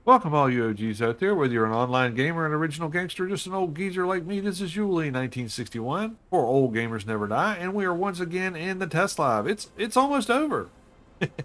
Welcome all you OGs out there, whether you're an online gamer, an original gangster, or just an old geezer like me. This is Julie 1961 for Old Gamers Never Die, and we are once again in the test live. It's almost over.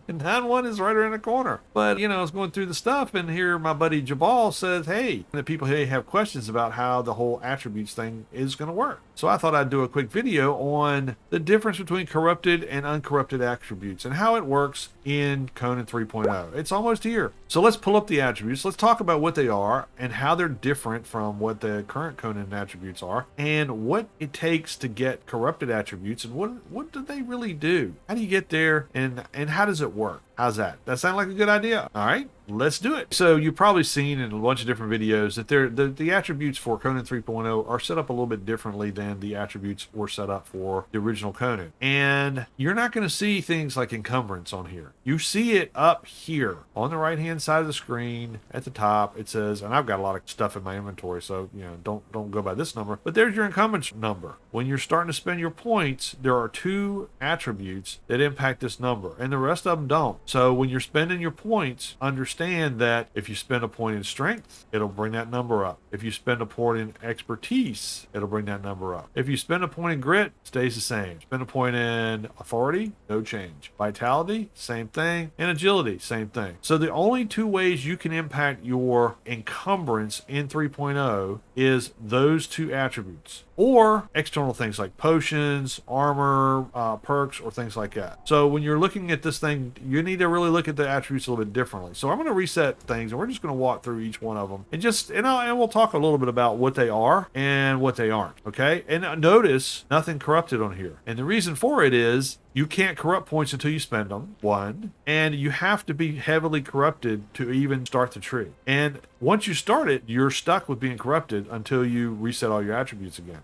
9-1 is right around the corner. But, I was going through the stuff, and here my buddy Jabal says, hey, the people here have questions about how the whole attributes thing is going to work. So I thought I'd do a quick video on the difference between corrupted and uncorrupted attributes and how it works in Conan 3.0. It's almost here. So let's pull up the attributes. Let's talk about what they are and how they're different from what the current Conan attributes are and what it takes to get corrupted attributes and what do they really do? How do you get there and how does it work? How's that? That sound like a good idea? All right, let's do it. So you've probably seen in a bunch of different videos that the attributes for Conan 3.0 are set up a little bit differently than the attributes were set up for the original Conan. And you're not going to see things like encumbrance on here. You see it up here on the right-hand side of the screen at the top. It says, and I've got a lot of stuff in my inventory, so don't go by this number. But there's your encumbrance number. When you're starting to spend your points, there are 2 attributes that impact this number, and the rest of them don't. So when you're spending your points, understand that if you spend a point in strength, it'll bring that number up. If you spend a point in expertise, it'll bring that number up. If you spend a point in grit, stays the same. Spend a point in authority, no change. Vitality, same thing. And agility, same thing. So the only 2 ways you can impact your encumbrance in 3.0 is those 2 attributes, or external things like potions, armor, perks, or things like that. So when you're looking at this thing, you need to really look at the attributes a little bit differently. So I'm going to reset things, and we're just going to walk through each one of them, and we'll talk a little bit about what they are and what they aren't. Okay, and notice nothing corrupted on here, and the reason for it is you can't corrupt points until you spend them, 1, and you have to be heavily corrupted to even start the tree. And once you start it, you're stuck with being corrupted until you reset all your attributes again.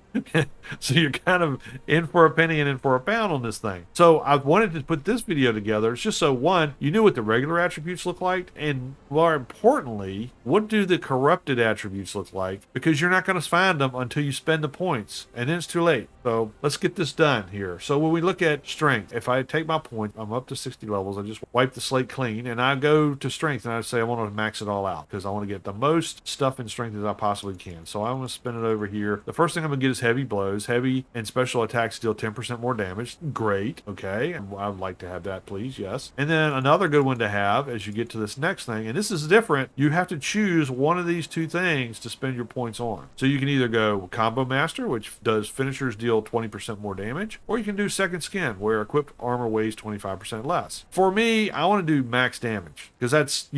So you're kind of in for a penny and in for a pound on this thing. So I wanted to put this video together. It's just so, 1, you knew what the regular attributes look like, and more importantly, what do the corrupted attributes look like? Because you're not going to find them until you spend the points, and then it's too late. So let's get this done here. So when we look at strength, if I take my point, I'm up to 60 levels, I just wipe the slate clean, and I go to strength, and I say I want to max it all out because I want to get the most stuff in strength as I possibly can. So I'm going to spin it over here. The first thing I'm going to get is heavy blows. Heavy and special attacks deal 10% more damage. Great. Okay. And I would like to have that, please. Yes. And then another good one to have as you get to this next thing, and this is different, you have to choose one of these 2 things to spend your points on. So you can either go Combo Master, which does finishers deal 20% more damage, or you can do Second Skin, where equipped armor weighs 25% less. For me, I want to do max damage because that's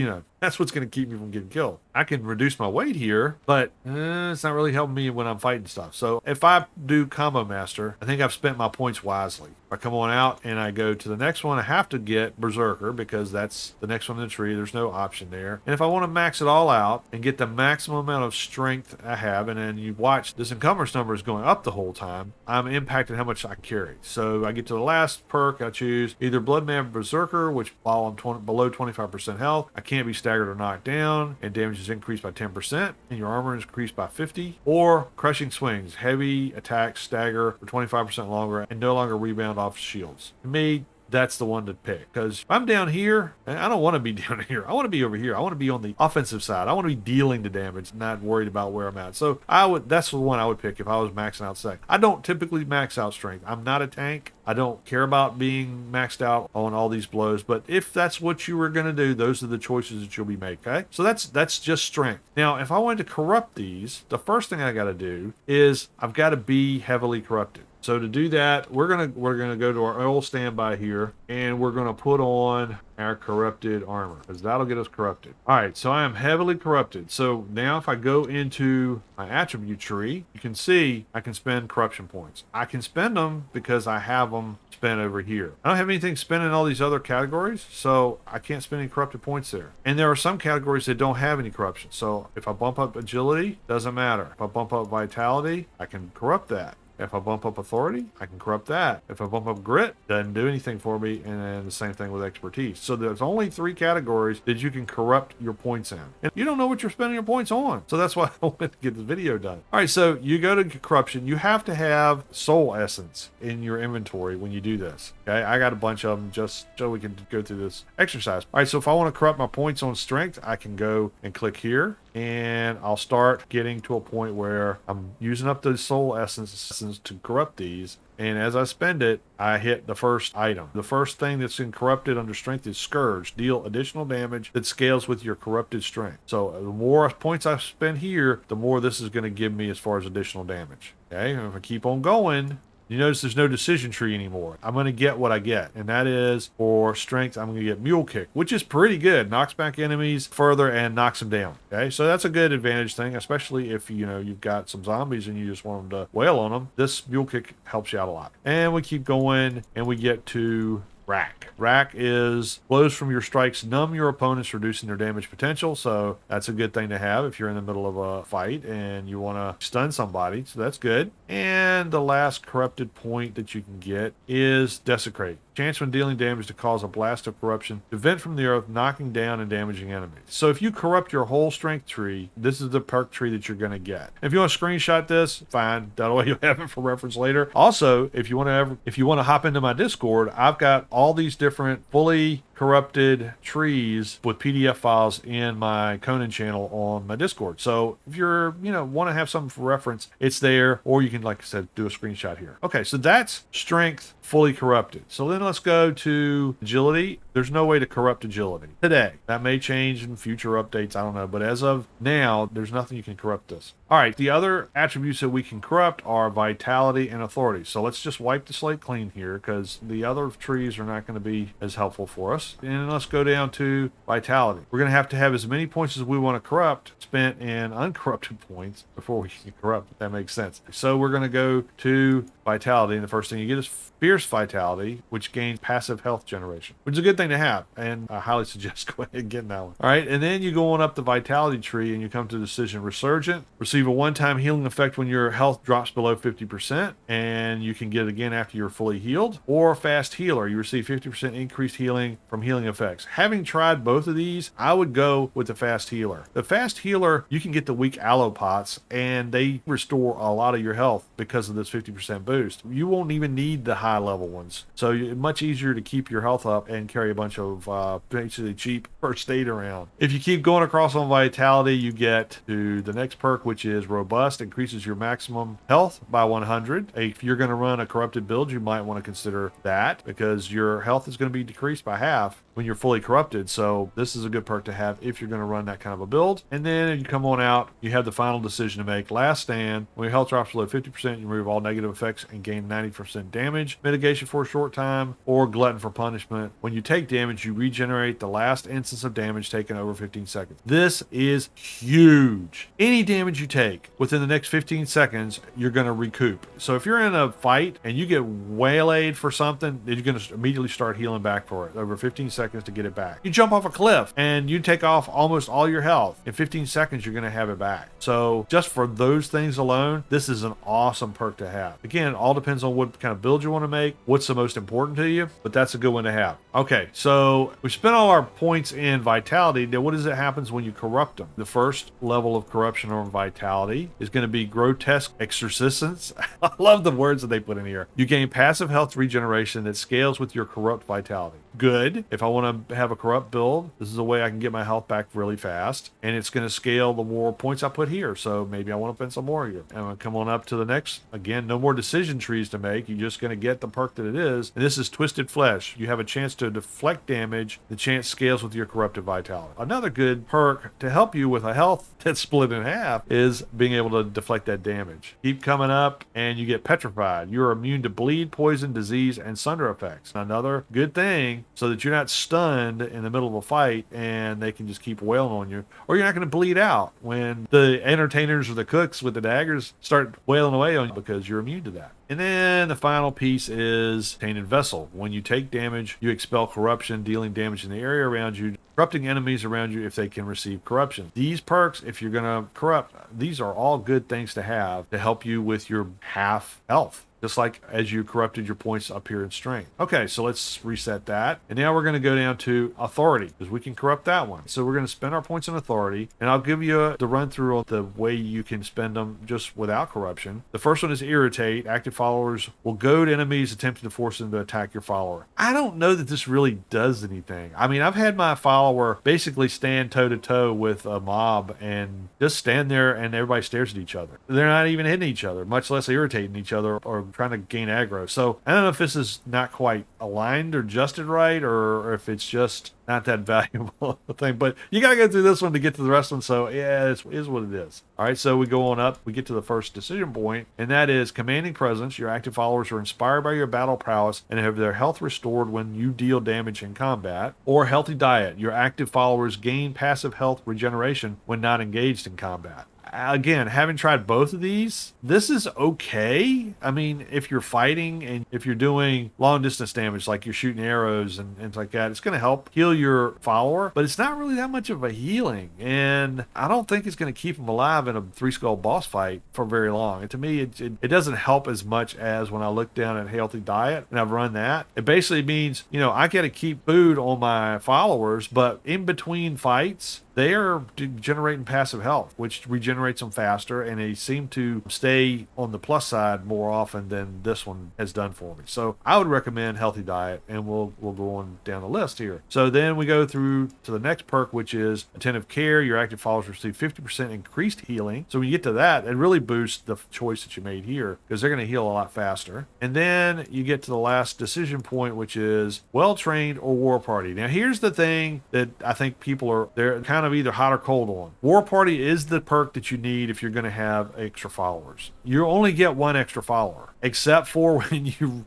what's going to keep me from getting killed. I can reduce my weight here, but it's not really helping me when I'm fighting stuff. So if I do Combo Master, I think I've spent my points wisely. If I come on out and I go to the next one, I have to get Berserker because that's the next one in the tree. There's no option there. And if I want to max it all out and get the maximum amount of strength I have, and then you watch this encumbrance number is going up the whole time, I'm impacting how much I carry. So I get to the last perk, I choose either Bloodman Berserker, which while I'm below 25% health, I can't be staggered or knocked down, and damage is increased by 10%, and your armor is increased by 50. Or Crushing Swings, heavy attacks stagger for 25% longer and no longer rebound off shields. To me, that's the one to pick, because if I'm down here, I don't want to be down here. I want to be over here. I want to be on the offensive side. I want to be dealing the damage, not worried about where I'm at. So that's the one I would pick if I was maxing out sec. I don't typically max out strength. I'm not a tank. I don't care about being maxed out on all these blows, but if that's what you were going to do, those are the choices that you'll be making. Okay, so that's just strength. Now, if I wanted to corrupt these, the first thing I got to do is I've got to be heavily corrupted. So to do that, we're gonna go to our old standby here, and we're gonna put on our corrupted armor because that'll get us corrupted. All right, so I am heavily corrupted. So now if I go into my attribute tree, you can see I can spend corruption points. I can spend them because I have them spent over here. I don't have anything spent in all these other categories, so I can't spend any corrupted points there. And there are some categories that don't have any corruption. So if I bump up agility, doesn't matter. If I bump up vitality, I can corrupt that. If I bump up authority, I can corrupt that. If I bump up grit, doesn't do anything for me. And then the same thing with expertise. So there's only 3 categories that you can corrupt your points in. And you don't know what you're spending your points on. So that's why I wanted to get this video done. All right, so you go to corruption. You have to have soul essence in your inventory when you do this. Okay, I got a bunch of them just so we can go through this exercise. All right, so if I want to corrupt my points on strength, I can go and click here, and I'll start getting to a point where I'm using up the soul essence to corrupt these. And as I spend it, I hit the first item. The first thing that's in corrupted under strength is Scourge. Deal additional damage that scales with your corrupted strength. So the more points I spend here, the more this is going to give me as far as additional damage. Okay, and if I keep on going, you notice there's no decision tree anymore. I'm going to get what I get, and that is for strength, I'm going to get Mule Kick, which is pretty good. Knocks back enemies further and knocks them down. Okay, so that's a good advantage thing, especially if you've got some zombies and you just want them to wail on them. This Mule Kick helps you out a lot. And we keep going, and we get to Rack. Rack is blows from your strikes numb your opponents, reducing their damage potential. So that's a good thing to have if you're in the middle of a fight and you want to stun somebody. So that's good. And the last corrupted point that you can get is Desecrate. Chance when dealing damage to cause a blast of corruption to vent from the earth, knocking down and damaging enemies. So if you corrupt your whole strength tree, this is the perk tree that you're going to get. If you want to screenshot this, fine. That way you'll have it for reference later. Also, if you want to hop into my Discord, I've got all these different fully corrupted trees with PDF files in my Conan channel on my Discord. So if you're, want to have something for reference, it's there, or you can, like I said, do a screenshot here. Okay, so that's strength fully corrupted. So then let's go to agility. There's no way to corrupt agility today. That may change in future updates. I don't know. But as of now, there's nothing you can corrupt this. All right. The other attributes that we can corrupt are vitality and authority. So let's just wipe the slate clean here because the other trees are not going to be as helpful for us. And let's go down to vitality. We're going to have as many points as we want to corrupt spent in uncorrupted points before we can corrupt, if that makes sense. So we're going to go to vitality. And the first thing you get is fierce vitality, which gains passive health generation, which is a good thing to have. And I highly suggest go ahead and getting that one. All right. And then you go on up the vitality tree and you come to the decision resurgent. Receive a one-time healing effect when your health drops below 50%. And you can get it again after you're fully healed. Or fast healer. You receive 50% increased healing from healing effects. Having tried both of these, I would go with the fast healer. The fast healer, you can get the weak aloe pots and they restore a lot of your health because of this 50% boost. You won't even need the high level ones. So it's much easier to keep your health up and carry a bunch of basically cheap first aid around. If you keep going across on vitality, you get to the next perk, which is robust, increases your maximum health by 100. If you're going to run a corrupted build, you might want to consider that because your health is going to be decreased by half when you're fully corrupted. So this is a good perk to have if you're going to run that kind of a build. And then if you come on out, you have the final decision to make. Last stand. When your health drops below 50%, you remove all negative effects and gain 90% damage mitigation for a short time, or glutton for punishment. When you take damage, you regenerate the last instance of damage taken over 15 seconds. This is huge. Any damage you take within the next 15 seconds, you're going to recoup. So if you're in a fight and you get waylaid for something, you're going to immediately start healing back for it over 15 seconds to get it back. You jump off a cliff and you take off almost all your health. In 15 seconds, you're going to have it back. So just for those things alone, this is an awesome perk to have. Again, it all depends on what kind of build you want to make, what's the most important to you, but that's a good one to have. Okay, so we spent all our points in vitality. Now, what happens when you corrupt them? The first level of corruption or vitality is going to be grotesque exorcisms. I love the words that they put in here. You gain passive health regeneration that scales with your corrupt vitality. Good. If I want to have a corrupt build, this is a way I can get my health back really fast, and it's going to scale the more points I put here. So maybe I want to spend some more here. And I'm going to come on up to the next. Again, no more decision trees to make. You're just going to get the perk that it is. And this is Twisted Flesh. You have a chance to deflect damage. The chance scales with your corrupted vitality. Another good perk to help you with a health that's split in half is being able to deflect that damage. Keep coming up and you get petrified. You're immune to bleed, poison, disease, and sunder effects. Another good thing so that you're not stunned in the middle of a fight and they can just keep wailing on you, or you're not going to bleed out when the entertainers or the cooks with the daggers start wailing away on you because you're immune to that. And then the final piece is Tainted Vessel. When you take damage, you expel corruption, dealing damage in the area around you, corrupting enemies around you if they can receive corruption. These perks, if you're going to corrupt, these are all good things to have to help you with your half health. Just like as you corrupted your points up here in strength. Okay, so let's reset that. And now we're going to go down to authority, because we can corrupt that one. So we're going to spend our points on authority, and I'll give you the run through of the way you can spend them just without corruption. The first one is irritate. Active followers will goad enemies attempting to force them to attack your follower. I don't know that this really does anything. I mean, I've had my follower basically stand toe to toe with a mob and just stand there and everybody stares at each other. They're not even hitting each other, much less irritating each other or trying to gain aggro. So I don't know if this is not quite aligned or adjusted right, or if it's just not that valuable thing, but you got to go through this one to get to the rest of them. So yeah, it is what it is. All right, so we go on up, we get to the first decision point, and that is commanding presence. Your active followers are inspired by your battle prowess and have their health restored when you deal damage in combat. Or healthy diet. Your active followers gain passive health regeneration when not engaged in combat. Again, having tried both of these, this is okay. I mean, if you're fighting and if you're doing long distance damage, like you're shooting arrows and things like that, it's going to help heal your follower, but it's not really that much of a healing. And I don't think it's going to keep them alive in a 3-skull boss fight for very long. And to me, it doesn't help as much as when I look down at healthy diet and I've run that. It basically means, you know, I got to keep food on my followers, but in between fights, they are generating passive health, which regenerates them faster, and they seem to stay on the plus side more often than this one has done for me. So I would recommend healthy diet, and we'll go on down the list here. So then we go through to the next perk, which is attentive care. Your active followers receive 50% increased healing. So when you get to that, it really boosts the choice that you made here, because they're going to heal a lot faster. And then you get to the last decision point, which is well-trained or war party. Now here's the thing that I think they're kind of either hot or cold on. War party is the perk that you need if you're going to have extra followers. You only get one extra follower, except for when you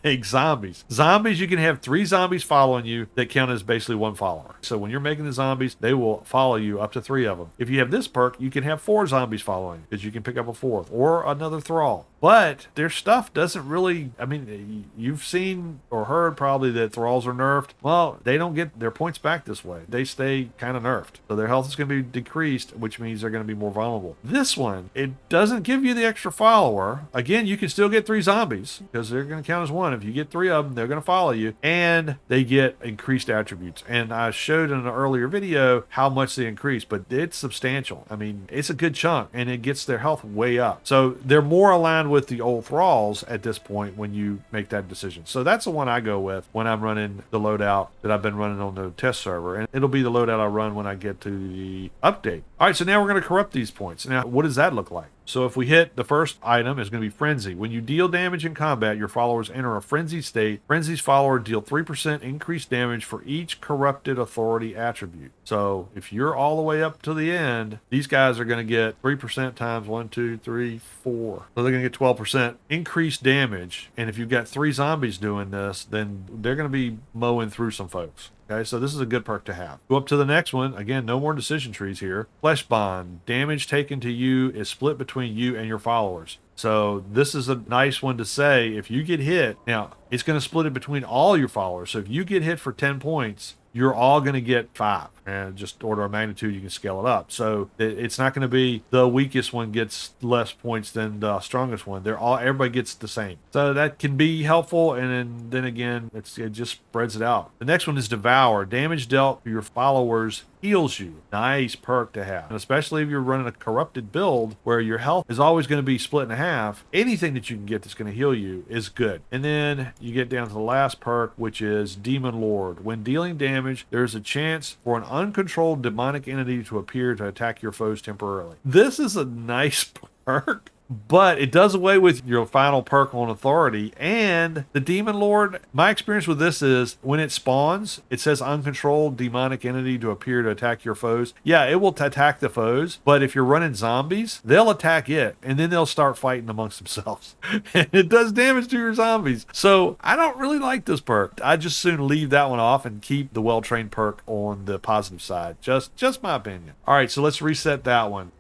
make zombies. Zombies, you can have 3 zombies following you that count as basically one follower. So when you're making the zombies, they will follow you up to 3 of them. If you have this perk, you can have 4 zombies following you, because you can pick up a 4th or another thrall. But their stuff doesn't really, I mean, you've seen or heard probably that thralls are nerfed. Well, they don't get their points back this way. They stay kind of nerfed. So their health is going to be decreased, which means they're going to be more vulnerable. This one, it doesn't give you the extra follower. Again, you can still get 3 zombies, because they're going to count as 1. If you get 3 of them, they're going to follow you, and they get increased attributes. And I showed in an earlier video how much they increase, but it's substantial. I mean, it's a good chunk, and it gets their health way up. So they're more aligned with the old thralls at this point when you make that decision. So that's the one I go with when I'm running the loadout that I've been running on the test server, and it'll be the loadout I run when I get to the update. All right, so now we're going to corrupt these points. Now, what does that look like? So if we hit the first item, is going to be Frenzy. When you deal damage in combat, your followers enter a frenzy state. Frenzy's follower deal 3% increased damage for each corrupted authority attribute. So if you're all the way up to the end, these guys are going to get 3% times 1, 2, 3, 4. So they're going to get 12% increased damage. And if you've got 3 zombies doing this, then they're going to be mowing through some folks. Okay, so this is a good perk to have. Go up to the next one. Again, no more decision trees here. Flesh Bond. Damage taken to you is split between you and your followers. So this is a nice one to say. If you get hit, now it's going to split it between all your followers. So if you get hit for 10 points, you're all going to get 5. And just order of magnitude, you can scale it up. So it's not going to be the weakest one gets less points than the strongest one. Everybody gets the same. So that can be helpful. And then again, it just spreads it out. The next one is Devour. Damage dealt to your followers heals you. Nice perk to have. And especially if you're running a corrupted build where your health is always going to be split in half, anything that you can get that's going to heal you is good. And then you get down to the last perk, which is Demon Lord. When dealing damage, there's a chance for an uncontrolled demonic entity to appear to attack your foes temporarily. This is a nice perk, but it does away with your final perk on authority. And the Demon Lord, my experience with this is when it spawns, it says uncontrolled demonic entity to appear to attack your foes. Yeah, it will attack the foes, but if you're running zombies, they'll attack it, and then they'll start fighting amongst themselves. And it does damage to your zombies. So I don't really like this perk. I just soon leave that one off and keep the well-trained perk on the positive side. Just my opinion. All right, so let's reset that one.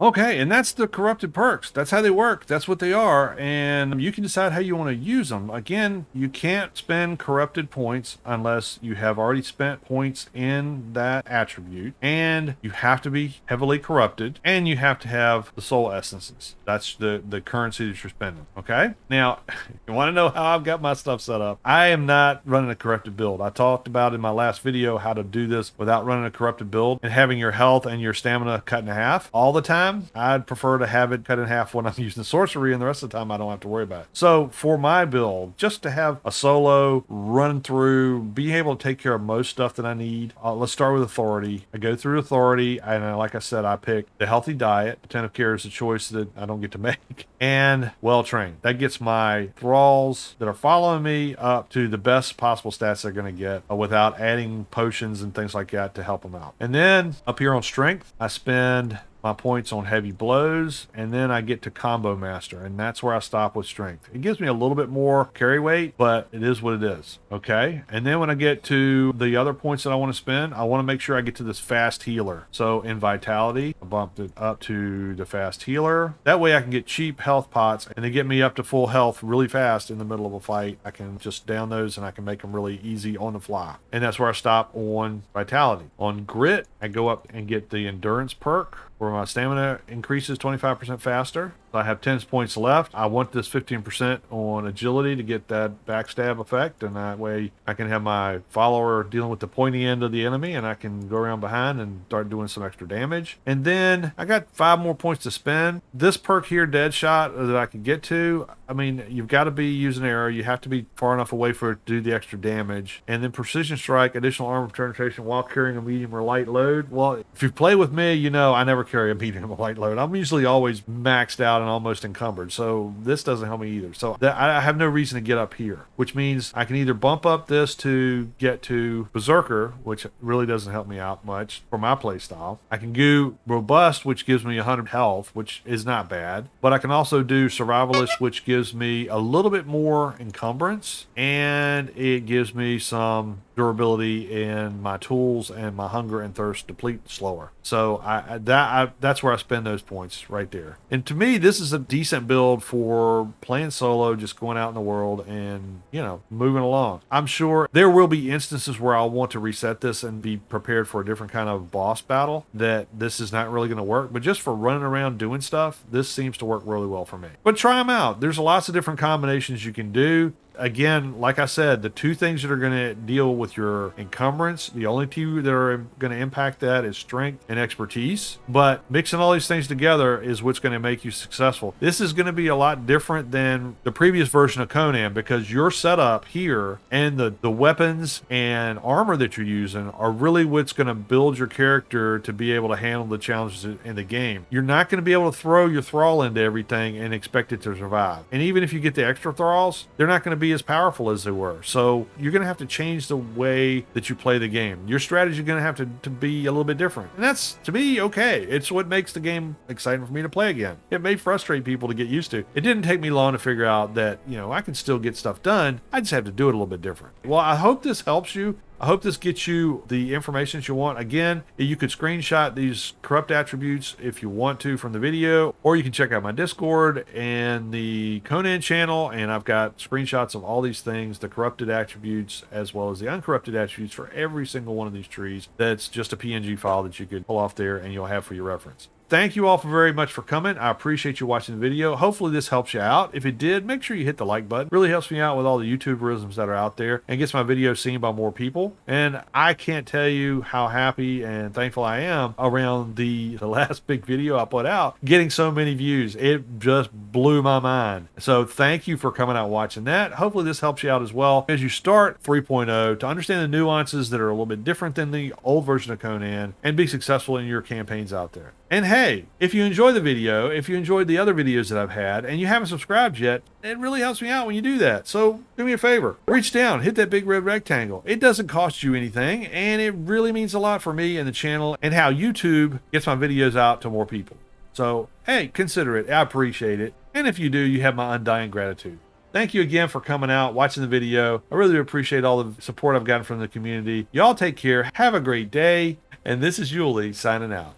Okay, and that's the corrupted perks. That's how they work. That's what they are. And you can decide how you want to use them. Again, you can't spend corrupted points unless you have already spent points in that attribute. And you have to be heavily corrupted. And you have to have the soul essences. That's the currency that you're spending. Okay? Now, you want to know how I've got my stuff set up? I am not running a corrupted build. I talked about in my last video how to do this without running a corrupted build and having your health and your stamina cut in half all the time. I'd prefer to have it cut in half when I'm using sorcery, and the rest of the time I don't have to worry about it. So for my build, just to have a solo run through, being able to take care of most stuff that I need, let's start with authority. I go through authority, and like I said, I pick the healthy diet. Attentive care is a choice that I don't get to make, and well-trained. That gets my thralls that are following me up to the best possible stats they're going to get without adding potions and things like that to help them out. And then up here on strength, I spend my points on heavy blows, and then I get to combo master, and that's where I stop with strength. It gives me a little bit more carry weight, but it is what it is. Okay, and then when I get to the other points that I want to spend, I want to make sure I get to this fast healer. So in vitality, I bumped it up to the fast healer. That way I can get cheap health pots, and they get me up to full health really fast in the middle of a fight. I can just down those, and I can make them really easy on the fly. And that's where I stop on vitality. On grit, I go up and get the endurance perk, where my stamina increases 25% faster. I have 10 points left. I want this 15% on agility to get that backstab effect, and that way I can have my follower dealing with the pointy end of the enemy, and I can go around behind and start doing some extra damage. And then I got 5 more points to spend. This perk here, Dead Shot, that I can get to, I mean, you've got to be using arrow. You have to be far enough away for it to do the extra damage. And then Precision Strike, additional armor penetration while carrying a medium or light load. Well, if you play with me, you know I never carry a medium or light load. I'm usually always maxed out and almost encumbered, so this doesn't help me either. So I have no reason to get up here, which means I can either bump up this to get to Berserker, which really doesn't help me out much for my play style. I can do Robust, which gives me 100 health, which is not bad, but I can also do Survivalist, which gives me a little bit more encumbrance, and it gives me some durability in my tools, and my hunger and thirst deplete slower. So that's where I spend those points right there. And to me, this is a decent build for playing solo, just going out in the world and, you know, moving along. I'm sure there will be instances where I'll want to reset this and be prepared for a different kind of boss battle, that this is not really going to work. But just for running around doing stuff, this seems to work really well for me. But try them out. There's lots of different combinations you can do. Again, like I said, the two things that are going to deal with your encumbrance, the only two that are going to impact that is strength and expertise. But mixing all these things together is what's going to make you successful. This is going to be a lot different than the previous version of Conan, because your setup here and the weapons and armor that you're using are really what's going to build your character to be able to handle the challenges in the game. You're not going to be able to throw your thrall into everything and expect it to survive. And even if you get the extra thralls, they're not going to be as powerful as they were. So you're going to have to change the way that you play the game. Your strategy is going to have to be a little bit different. And that's, to me, okay. It's what makes the game exciting for me to play again. It may frustrate people to get used to. It didn't take me long to figure out that, you know, I can still get stuff done. I just have to do it a little bit different. Well, I hope this helps you. I hope this gets you the information that you want. Again, you could screenshot these corrupt attributes if you want to from the video, or you can check out my Discord and the Conan channel, and I've got screenshots of all these things, the corrupted attributes as well as the uncorrupted attributes for every single one of these trees. That's just a PNG file that you could pull off there and you'll have for your reference. Thank you all very much for coming. I appreciate you watching the video. Hopefully this helps you out. If it did, make sure you hit the like button. It really helps me out with all the YouTuberisms that are out there and gets my videos seen by more people. And I can't tell you how happy and thankful I am around the last big video I put out, getting so many views. It just blew my mind. So thank you for coming out and watching that. Hopefully this helps you out as well as you start 3.0 to understand the nuances that are a little bit different than the old version of Conan and be successful in your campaigns out there. And hey, if you enjoy the video, if you enjoyed the other videos that I've had, and you haven't subscribed yet, it really helps me out when you do that. So do me a favor, reach down, hit that big red rectangle. It doesn't cost you anything, and it really means a lot for me and the channel and how YouTube gets my videos out to more people. So hey, consider it. I appreciate it. And if you do, you have my undying gratitude. Thank you again for coming out, watching the video. I really appreciate all the support I've gotten from the community. Y'all take care. Have a great day. And this is Yuli signing out.